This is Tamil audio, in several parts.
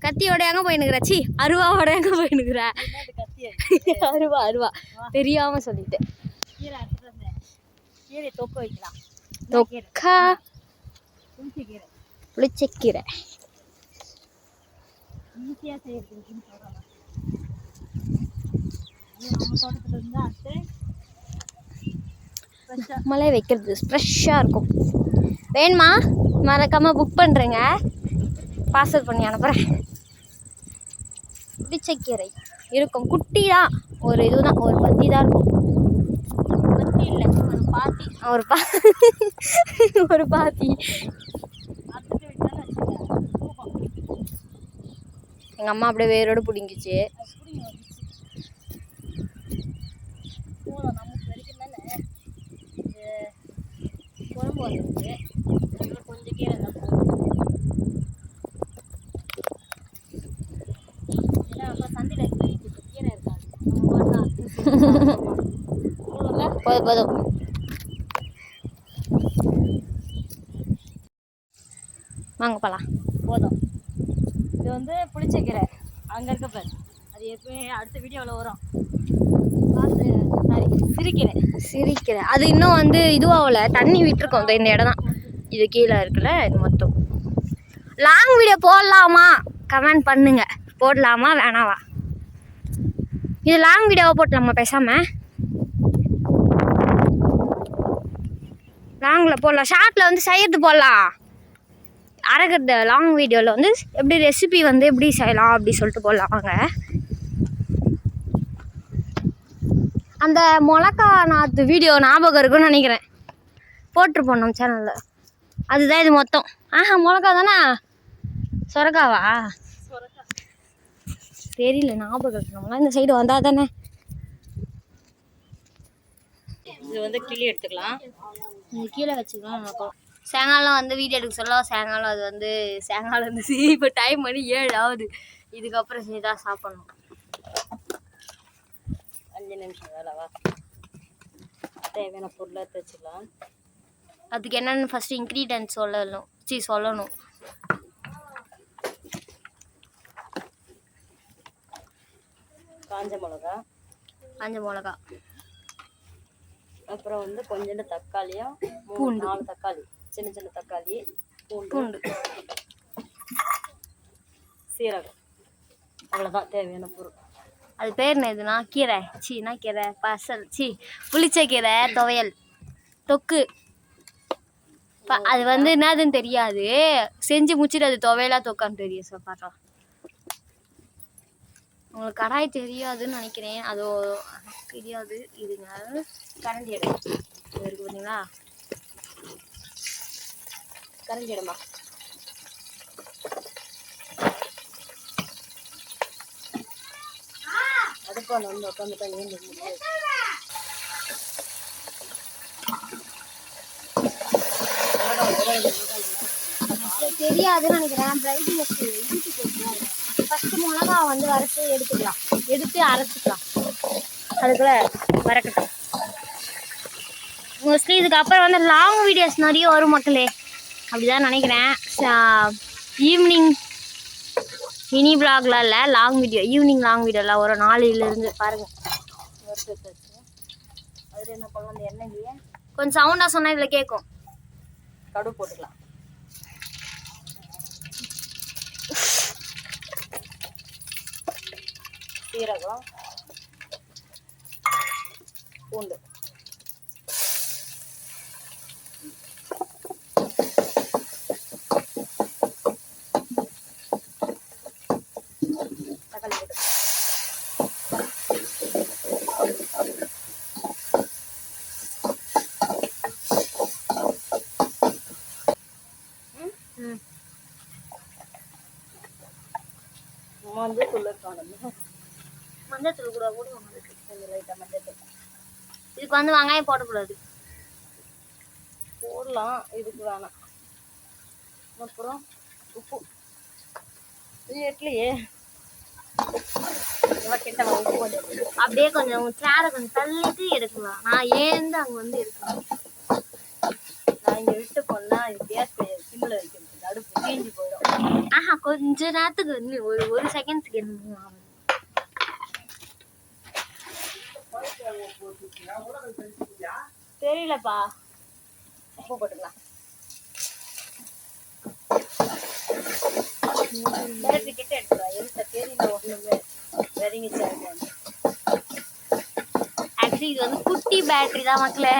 கத்தியோட எங்க போயினுக்குற? சி அருவாவோட எங்க போயினுக்குற? அருவா அருவா தெரியாம சொல்லிட்டேன். தொக்கு வைக்கலாம். தொக்கா புளிச்சக்கீரை ஈஸியா செய்யறதுன்னு சொல்றாங்க. நம்ம தோட்டத்துல இருந்தா அடுத்து மழை வைக்கிறது ஃப்ரெஷ்ஷாக இருக்கும். வேணுமா? மறக்காமல் புக் பண்ணுறேங்க, பார்சல் பண்ணி அனுப்புகிறேன். புளிச்சக்கீரை இருக்கும், குட்டி தான், ஒரு இதுதான், ஒரு பத்தி தான் இருக்கும். பத்தி இல்லை, ஒரு பாத்தி. ஒரு பாத்தி. எங்கள் அம்மா அப்படியே வேரோடு பிடிங்கிச்சு. குழம்பு வந்துருக்கு, கொஞ்சம் கீரை தான். ஏன்னா அப்போ சந்தையில் கீரை இருக்காது. போதும் போதும். வாங்க போகலாம். போதும். இது வந்து புளிச்சக்கீரை அங்கே இருக்க பாரு, அது எப்பவுமே அடுத்த வீடியோவில் வரும். பார்த்து சிரிக்கீரை அது இன்னும் வந்து இதுவாகல, தண்ணி விட்டுருக்கோம். இந்த இடம் தான், இது கீழே இருக்குல்ல, இது மொத்தம். லாங் வீடியோ போடலாமா? கமெண்ட் பண்ணுங்க, போடலாமா வேணாவா? இது லாங் வீடியோவை போட்டலாமா? பேசாம லாங்கில் போடலாம், ஷார்ட்டில் வந்து செய்யறது போடலாம். அரைக்கிறது லாங் வீடியோவில் வந்து எப்படி ரெசிபி வந்து எப்படி செய்யலாம் அப்படி சொல்லிட்டு போடலாம். வாங்க. அந்த மிளகா நாற்று வீடியோ ஞாபகம் இருக்குன்னு நினைக்கிறேன், போட்டிருப்போம் நம்ம சேனலில். அதுதான் இது மொத்தம். மிளகா தானே? சொரக்காவா? தெரியல, ஞாபகம் இருக்கு. நம்மளாம் இந்த சைடு வந்தால் தானே. இது வந்து கிளி எடுத்துக்கலாம், இது கீழே வச்சுக்கலாம். நினைப்போம் சாயங்காலம் வந்து வீடியோ எடுக்க சொல்ல, சாயங்காலம் அது வந்து சாயங்காலம் இருந்துச்சு. இப்போ டைம் மணி 7 ஆகுது. இதுக்கப்புறம் செஞ்சு தான் சாப்பிட்ணும். 5 நிமிஷம் வேலைவா. தேவையான பொருளை எடுத்து வச்சுக்கலாம். அதுக்கு என்னென்னு ஃபஸ்ட்டு இன்க்ரீடியன்ட் சொல்லணும். காஞ்ச மிளகா, அப்புறம் வந்து கொஞ்சோண்டு தக்காளியும், 4 தக்காளி, சின்ன சின்ன தக்காளி, பூண்டு, சீரகம். அவ்வளோதான் தேவையான பொருள். அது பேர் என்ன? இதுனா கீரை. கீரை பசல், புளிச்சக்கீரை துவையல், தொக்கு. அது வந்து என்னதுன்னு தெரியாது, செஞ்சு முடிச்சுட்டு அது துவையலா தொக்கான்னு தெரியும். சார் பார்க்கலாம். உங்களுக்கு கடாய் தெரியாதுன்னு நினைக்கிறேன், அது தெரியாது. இதுங்க கரண்டி இடம் இருக்கு பார்த்தீங்களா? கரண்டி இடமா? அடுப்பால் வந்து உட்காந்துட்டாங்க. தெரியாதுன்னு நினைக்கிறேன். ஃபஸ்ட்டு மிளகா வந்து வறுத்து எடுத்துக்கலாம், எடுத்து அரைச்சிக்கலாம். அதுக்குள்ள வறக்கட்டும். மோஸ்ட்லி இதுக்கப்புறம் வந்து லாங் வீடியோஸ் நிறைய வரும் மக்களே, அப்படிதான் நினைக்கிறேன். ஈவினிங் மினி பிளாக்லாம் இல்லை, லாங் வீடியோ, ஈவினிங் லாங் வீடியோலாம் வரும். 4லேருந்து பாருங்கள். அதில் என்ன பண்ணலாம்? அந்த எண்ணெய்லையே கொஞ்சம் சவுண்டாக சொன்னால் இதில் கேட்கும். கடுகு போட்டுக்கலாம், சீரகம், பூண்டு, தக்காளி போட்டு மஞ்சத்தூள் கூட கொஞ்சம் லைட்டாக மஞ்சத்தூள். இதுக்கு வந்து வெங்காயம் போடக்கூடாது. போடலாம், இதுக்கு வேணாம். அப்புறம் உப்பு. இது எட்லையே கிட்ட உப்பு போட்டு அப்படியே கொஞ்சம் சேரை கொஞ்சம் தள்ளிட்டு எடுக்கலாம். நான் ஏந்து அங்கே வந்து எடுக்கணும். நான் இங்கே விட்டு போனால் இது கேஸ் சிம்மில் வைக்கிறது அடுப்பு தீஞ்சு போயிடும். ஆஹா கொஞ்ச நேரத்துக்கு இன்னும் ஒரு செகண்ட்ஸ்க்கு என்னமோ ஆகும். தெரியலப்பா. உப்பு போட்டுக்கலாம். பேட்டரி கிட்ட எடுத்துக்கலாம். எந்த தெரியல ஒண்ணுமே வெறிங்கிச்சா. ஆக்சுவலி இது வந்து குட்டி பேட்டரி தான் மக்களே.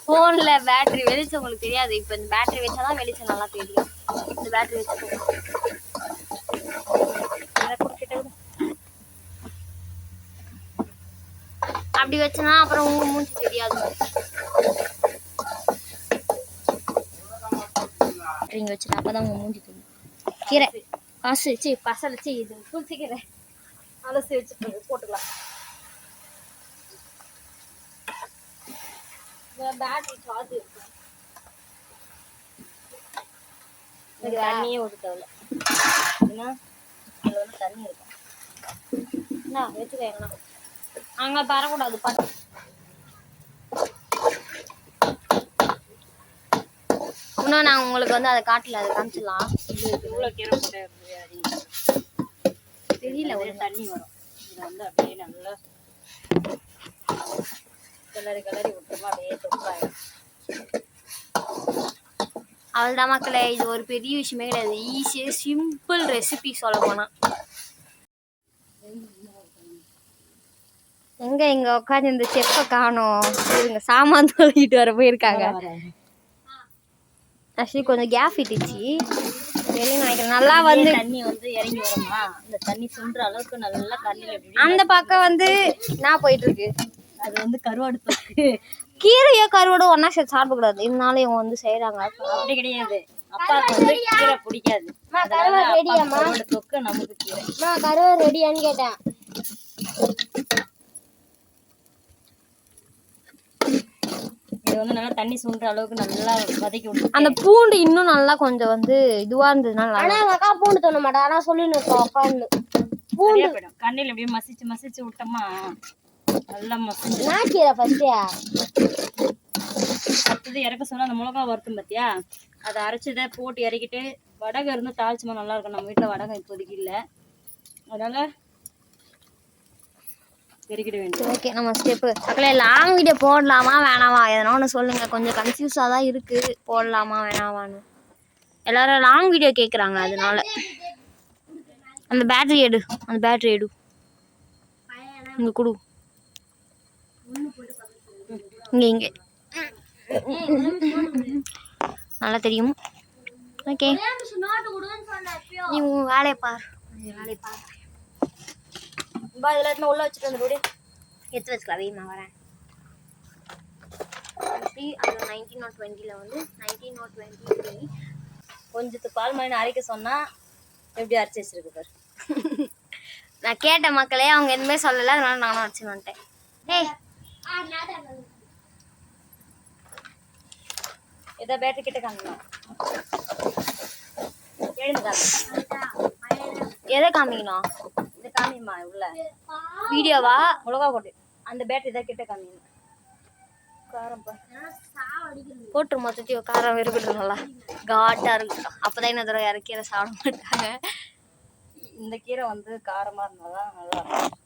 ஃபோன்ல பேட்டரி வெளிச்சம் உங்களுக்கு தெரியாது. இப்போ இந்த பேட்டரி வச்சாதான் வெளிச்சம் நல்லா தெரியும். இந்த பேட்டரி வச்சு அப்படி வச்சனா அப்புறம் உங்க மூஞ்சி தெரியாது. நீங்க வச்சுட்டு அப்பதான் உங்க மூஞ்சி தெரியும். கீரை காசு சி பசல சி இது புளிச்சிக்கீரை அலசி வச்சுட்டு போட்டுக்கலாம். பேட்டரி சார்ஜ் இருக்கு. தண்ணியே ஊற்றல. ஏன்னா அதில் வந்து தண்ணி இருக்கும். என்ன வச்சுக்கோங்கண்ணா அங்கே தரக்கூடாது பாட்டு. இன்னும் நான் உங்களுக்கு வந்து அதை காட்டல, அதை காமிச்சிடலாம். இவ்வளோ கீரை போட்டு தெரியல ஒரு தண்ணி வரும். இதை வந்து அப்படியே நல்லா கிளறி விட்டுருமா அப்படியே தொப்பாயிடும். அவள்தான் மக்களே, இது ஒரு பெரிய விஷயமே கிடையாது. ஈஸியாக சிம்பிள் ரெசிபி சொல்ல போனா. எங்க இங்க உட்காந்து இந்த செப்பை காணோம். இவங்க சாமான் தொலைக்கிட்டு வர போயிருக்காங்க. ஆக்சுவலி கொஞ்சம் கேப் இட்டுச்சு வெளியே நினைக்கிறேன். நல்லா வந்து தண்ணி வந்து இறங்கி வருமா, அந்த தண்ணி சுண்டுற அளவுக்கு நல்லா தண்ணியில் அந்த பக்கம் வந்து நான் போயிட்டு இருக்கு. அது வந்து கருவாடு தொக்கு. கீரையோ கருவாடோ ஒன்னா சேர்த்து சாப்பிடக்கூடாது. இதனால இவங்க வந்து செய்யறாங்க. அப்படி கிடையாது. அப்பாவுக்கு வந்து கீரை பிடிக்காது. கருவாடு ரெடியாம்மா? கருவாடு தொக்கு நமக்கு கீரை. நான் கருவாடு ரெடியான்னு கேட்டேன். இது வந்து நல்லா தண்ணி சுண்டுற அளவுக்கு நல்லா வதக்கி விட்டு அந்த பூண்டு இன்னும் நல்லா கொஞ்சம் வந்து இதுவா இருந்ததுனால. ஆனா அக்கா பூண்டு தோண மாட்டேன். ஆனா சொல்லின்னு உட்காந்து பூண்டு போயிடும். கண்ணில் அப்படியே மசிச்சு விட்டோமா நல்லா மசிச்சு. கீரை ஃபர்ஸ்ட் அடுத்தது இறக்க சொன்னா அந்த மிளகா வறுத்தும் பார்த்தியா, அதை அரைச்சதை போட்டு இறக்கிட்டு வடகை இருந்து தாளிச்சுமா நல்லா இருக்கும். நம்ம வீட்டில் வடகை இப்போதைக்கு இல்லை, அதனால பெருக்கிட வேண்டியது. ஓகே நம்ம ஸ்டெப்பு மக்களே. லாங் வீடியோ போடலாமா வேணாமா எதனா ஒன்று சொல்லுங்க. கொஞ்சம் கன்ஃபியூஸாக தான் இருக்கு, போடலாமா வேணாமான்னு. எல்லாரும் லாங் வீடியோ கேட்குறாங்க, அதனால. அந்த பேட்டரி எடு, அந்த பேட்டரி எடு இங்கே கொடு. இங்கே இங்கே நல்லா தெரியும். ஓகே நீ உன் வேலையை பார். வேலையை பார். இதில் உள்ள வச்சுட்டு வந்து எடுத்து வச்சுக்கலாம். வீமா வரேன். அது 19 or 20 வந்து 19 or 23 கொஞ்சத்து பால் மணி அரைக்க சொன்னா எப்படி அரைச்சி வச்சிருக்கு பாரு. நான் கேட்ட மக்களே, அவங்க எதுவுமே சொல்லலை, அதனால நானும் அரைச்சின்னு வந்துட்டேன். ஏய் ஏதோ பேட்டரி கிட்ட காமிக்கலாம். எழுந்து எதை காமிக்கணும்? இதை காமிமா உள்ள வீடியோவா? மிளகா போட்டு அந்த பேட்டரி தான் கிட்ட காமிக்கணும். காரம் போட்டு மொத்தத்தையும் காரம் இருக்குது, நல்லா காட்டாக இருக்கு. அப்போதான் என்ன தடவை இறக்கீரை சாப்பிட மாட்டாங்க. இந்த கீரை வந்து காரமாக இருந்தால்தான் நல்லா இருக்கும்.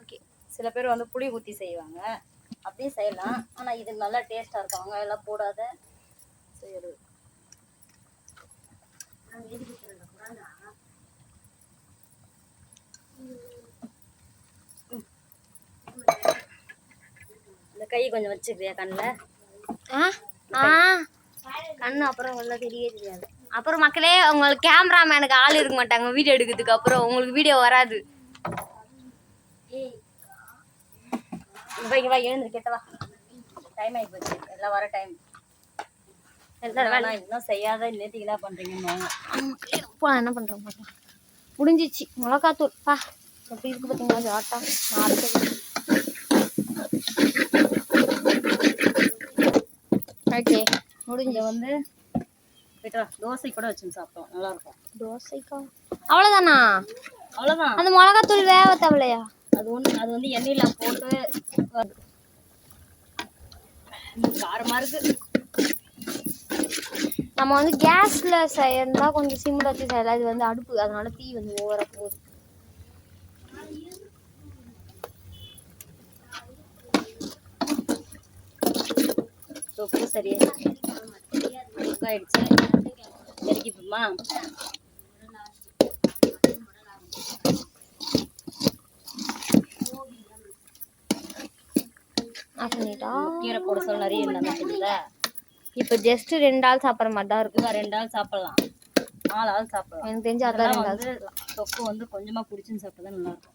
ஓகே. சில பேர் வந்து புளி ஊற்றி செய்வாங்க, அப்படியும் செய்யலாம். ஆனால் இது நல்லா டேஸ்ட்டாக இருக்கும். வெங்காயம் எல்லாம் போடாத செய்யறது. இந்த கை கொஞ்சம் வச்சுக்கிறியா கண்ணில்? கண்ணு அப்புறம் உள்ள தெரியவே தெரியாது. அப்புறம் மக்களே, உங்களுக்கு கேமராமேனுக்கு ஆள் இருக்க மாட்டாங்க வீடியோ எடுக்கிறதுக்கு. அப்புறம் உங்களுக்கு வீடியோ வராது. இங்கே வா, எழுந்து கேட்டவா. டைம் ஆகி போச்சு, எல்லாம் வர டைம். எல்லாம் இன்னும் செய்யாத நேற்றுக்கு என்ன பண்ணுறீங்கன்னு போலாம். என்ன பண்ணுறோம் முடிஞ்சிச்சு. மிளகாத்தூள் பா எப்படி இருக்கு பார்த்தீங்களா? ஆட்டா ஓகே முடிஞ்ச வந்து தோசை கூட வச்சு சாப்பிட்டோம், நல்லா இருக்கும். தோசைக்கா அவ்வளோதானா? அவ்வளோதான். அந்த மிளகாத்தூள் வேக தேவையா? அது வந்து எண்ணெயில் போட்டு காரமாக இருக்கு. நம்ம வந்து கேஸ்ல செய்யறதா கொஞ்சம் சிம்ல வச்சு செய்யலாம். இது வந்து அடுப்பு, அதனால தீ வந்து ஓவரா போகுது. தொக்கு சரியா ஆயிடுச்சு. இறக்கிப்போமா? பண்ணிட்டா கீரை போட சொல்ல நிறைய இல்லை. இப்போ ஜஸ்ட் 2 ஆள் சாப்பிட்ற மாதிரி தான் இருக்கு. 2 ஆள் சாப்பிடலாம், 4 ஆள் சாப்பிடலாம். எனக்கு தெரிஞ்சு அதான் வந்து தொக்கு வந்து கொஞ்சமா குடிச்சுன்னு சாப்பிட்டா தான் நல்லா இருக்கும்.